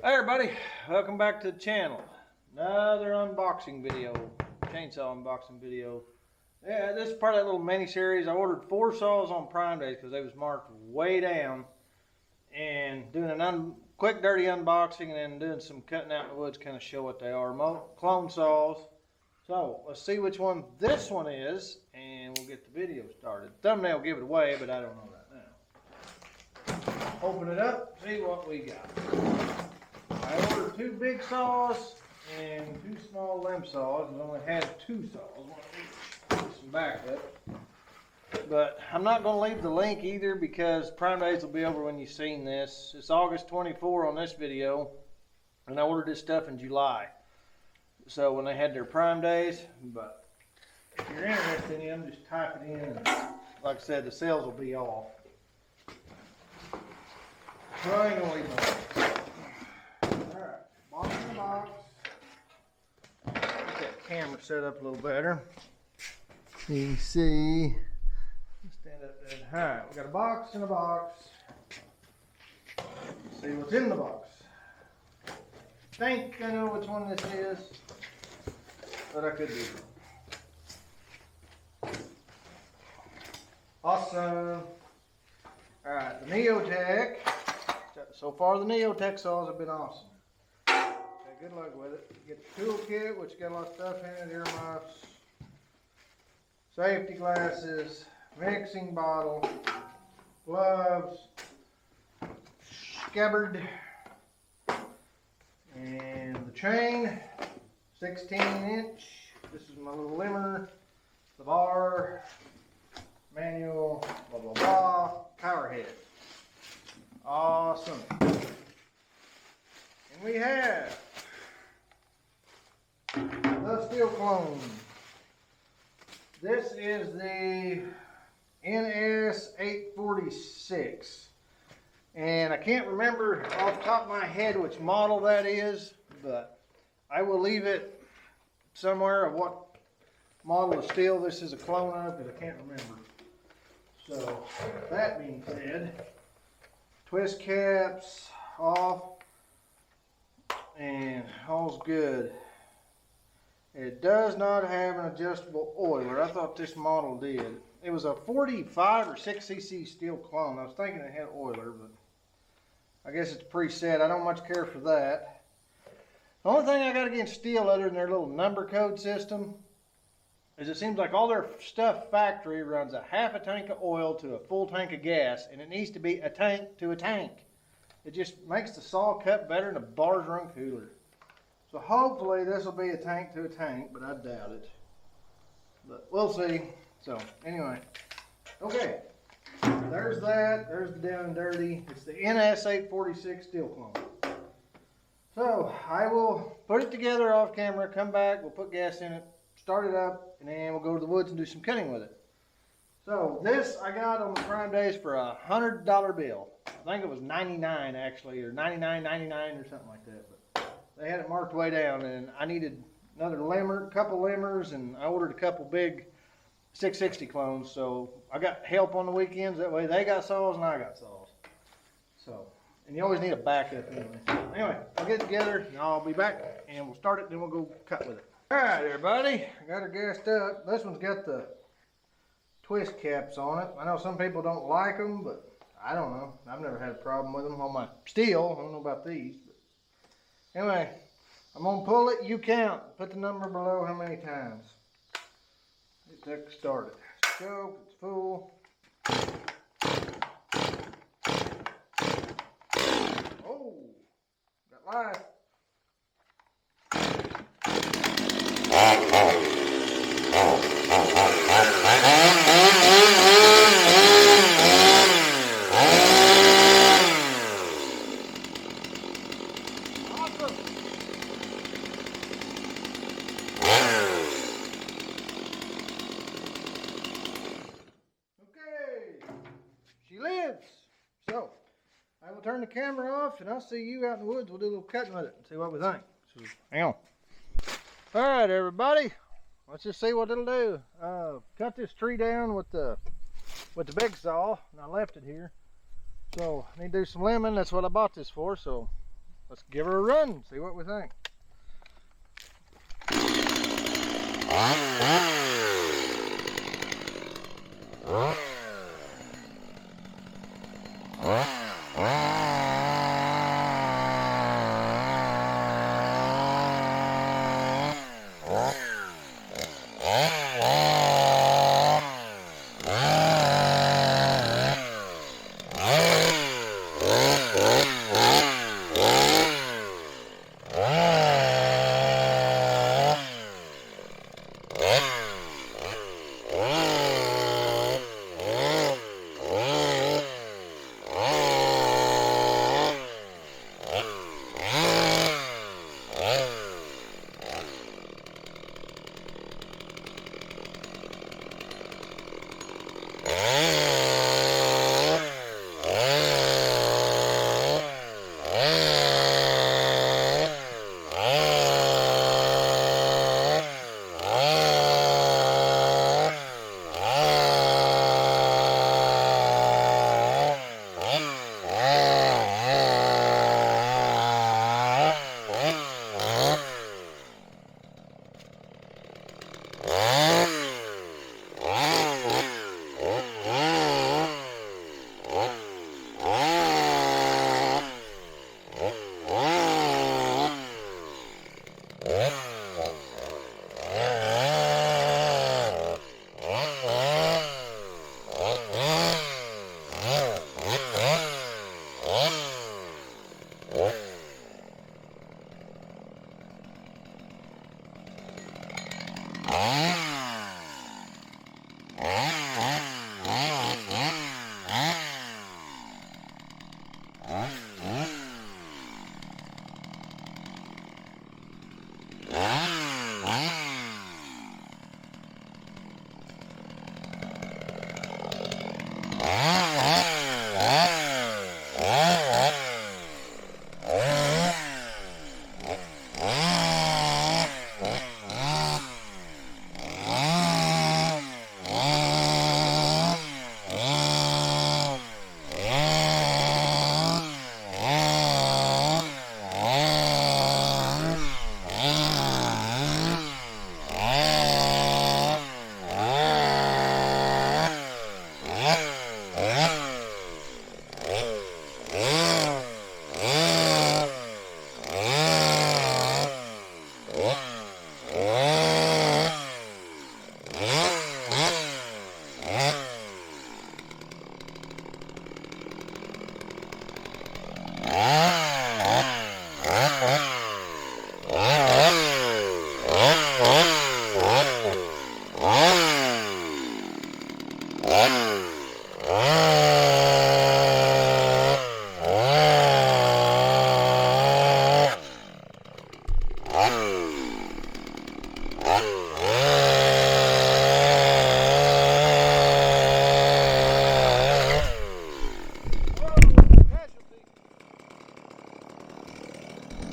Hey everybody, welcome back to the channel. Another unboxing video, chainsaw unboxing video. Yeah, this is part of that little mini series. I ordered 4 saws on Prime Days because they was marked way down, and doing a quick dirty unboxing and then doing some cutting out in the woods, kind of show what they are. Clone saws. So let's see which one this one is, and we'll get the video started. Thumbnail give it away, but I don't know right now. Open it up, see what we got. I ordered 2 big saws and 2 small limb saws, and only had 2 saws, one of each, some backup. But I'm not going to leave the link either because Prime Days will be over when you've seen this. It's August 24 on this video, and I ordered this stuff in July. So when they had their Prime Days, but if you're interested in them, just type it in, and like I said, the sales will be off. So I ain't going to leave them. Box in the box. Get that camera set up a little better. You can see. Stand up there. Alright, we got a box in a box. Let's see what's in the box. I think I know which one this is, but I could be wrong. Awesome. Alright, the Neotec. So far the Neotec saws have been awesome. Good luck with it. You get the toolkit, which got a lot of stuff in it, earmuffs, safety glasses, mixing bottle, gloves, scabbard, and the chain, 16-inch. This is my little limmer, the bar, manual, blah blah blah, power head. Awesome. And we have the steel clone. This is the NS846, and I can't remember off the top of my head which model that is, but I will leave it somewhere of what model of steel this is a clone of, because I can't remember. So that being said, twist caps off, and all's good. It does not have an adjustable oiler. I thought this model did. It was a 45 or 6 cc steel clone. I was thinking it had oiler, but I guess it's preset. I don't much care for that. The only thing I got against steel, other than their little number code system, is it seems like all their stuff factory runs a half a tank of oil to a full tank of gas, and it needs to be a tank to a tank. It just makes the saw cut better and the bars run cooler. So hopefully this will be a tank to a tank, but I doubt it. But we'll see. So anyway, okay. There's that. There's the down and dirty. It's the NS846 steel clone. So I will put it together off camera, come back, we'll put gas in it, start it up, and then we'll go to the woods and do some cutting with it. So this I got on the Prime Days for a $100 bill. I think it was 99 actually, or 99.99 or something like that. But they had it marked way down, and I needed another limmer, couple limmers, and I ordered a couple big 660 clones. So I got help on the weekends. That way they got saws and I got saws. So, and you always need a backup anyway. So anyway, I'll get it together and I'll be back and we'll start it. Then we'll go cut with it. All right, everybody, I got her gassed up. This one's got the twist caps on it. I know some people don't like them, but I don't know. I've never had a problem with them on my steel. I don't know about these. But anyway, I'm going to pull it. You count. Put the number below how many times. It took started. Choke, it's full. Oh, got life. She lives. So I will turn the camera off and I'll see you out in the woods. We'll do a little cutting with it and see what we think. So, hang on. All right, everybody. Let's just see what it'll do. Cut this tree down with the big saw, and I left it here. So I need to do some limbing. That's what I bought this for. So let's give her a run, see what we think.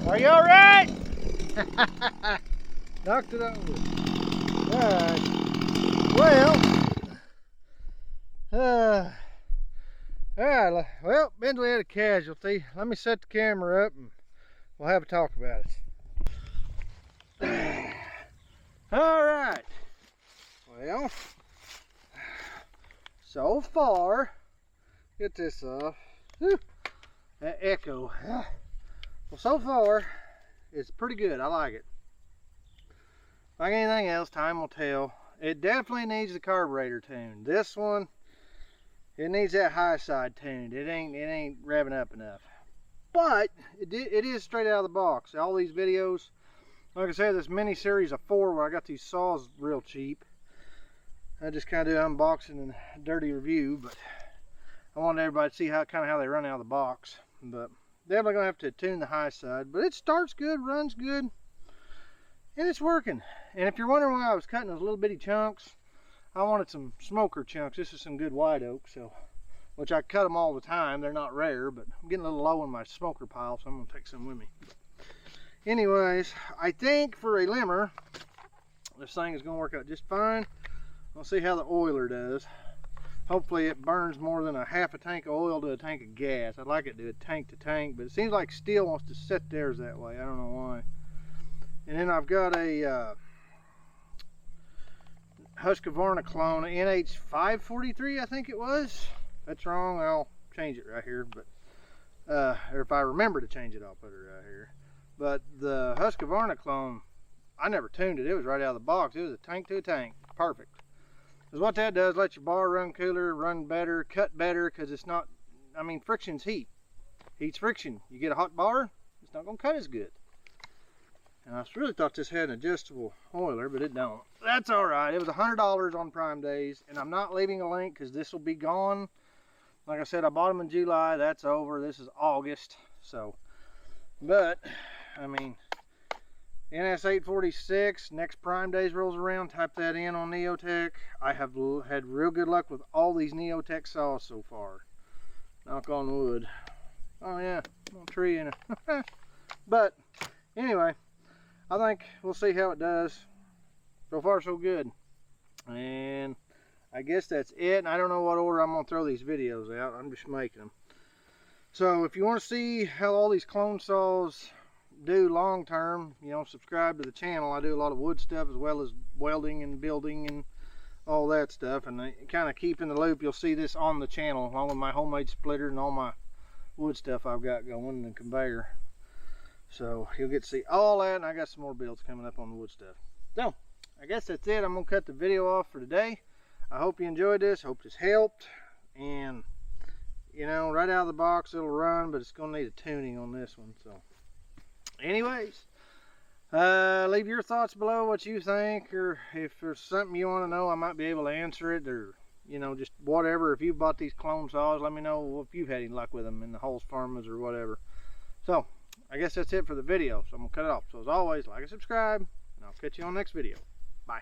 Are you all right? Knocked it over. All right. Well, all right. Well, Bentley had a casualty. Let me set the camera up and we'll have a talk about it. All right. Well, so far, get this off. Whew, that echo. Well, so far, it's pretty good. I like it. Like anything else, time will tell. It definitely needs the carburetor tuned. This one, it needs that high side tuned. It ain't revving up enough. But it is straight out of the box. All these videos, like I said, this mini series of 4 where I got these saws real cheap. I just kind of do unboxing and dirty review, but I wanted everybody to see how they run out of the box. But definitely gonna have to tune the high side, but it starts good, runs good, and it's working. And if you're wondering why I was cutting those little bitty chunks, I wanted some smoker chunks. This is some good white oak, so which I cut them all the time. They're not rare, but I'm getting a little low in my smoker pile, so I'm gonna take some with me. Anyways, I think for a limmer, this thing is gonna work out just fine. We'll see how the oiler does. hopefully it burns more than a half a tank of oil to a tank of gas. I'd like it to do a tank to tank, but it seems like steel wants to set theirs that way. I don't know why. And then I've got a Husqvarna clone, NH543, I think it was. If that's wrong, I'll change it right here. But or if I remember to change it, I'll put it right here. But the Husqvarna clone, I never tuned it. It was right out of the box. It was a tank to a tank. Perfect. Because what that does, let your bar run cooler, run better, cut better, because it's not, I mean, friction's heat. Heat's friction. You get a hot bar, it's not going to cut as good. And I really thought this had an adjustable oiler, but it don't. That's all right. It was $100 on Prime Days, and I'm not leaving a link because this will be gone. Like I said, I bought them in July. That's over. This is August. So, but, I mean, NS846, next Prime Days rolls around, type that in on Neotec. I have had real good luck with all these Neotec saws so far. Knock on wood. Oh yeah, little tree in it. But, anyway, I think we'll see how it does. So far, so good. And I guess that's it. And I don't know what order I'm going to throw these videos out. I'm just making them. So if you want to see how all these clone saws do long term, you know, subscribe to the channel. I do a lot of wood stuff as well as welding and building and all that stuff. And I kind of keep in the loop. You'll see this on the channel along with my homemade splitter and all my wood stuff I've got going and the conveyor. So you'll get to see all that, and I got some more builds coming up on the wood stuff. So I guess that's it. I'm gonna cut the video off for today. I hope you enjoyed this. Hope this helped. And you know, right out of the box it'll run, but it's gonna need a tuning on this one. So anyways, leave your thoughts below, what you think, or if there's something you want to know, I might be able to answer it, or you know, just whatever. If you bought these clone saws, let me know if you've had any luck with them in the Hulse Farmers or whatever. So I guess that's it for the video, so I'm going to cut it off. So as always, like and subscribe, and I'll catch you on the next video. Bye.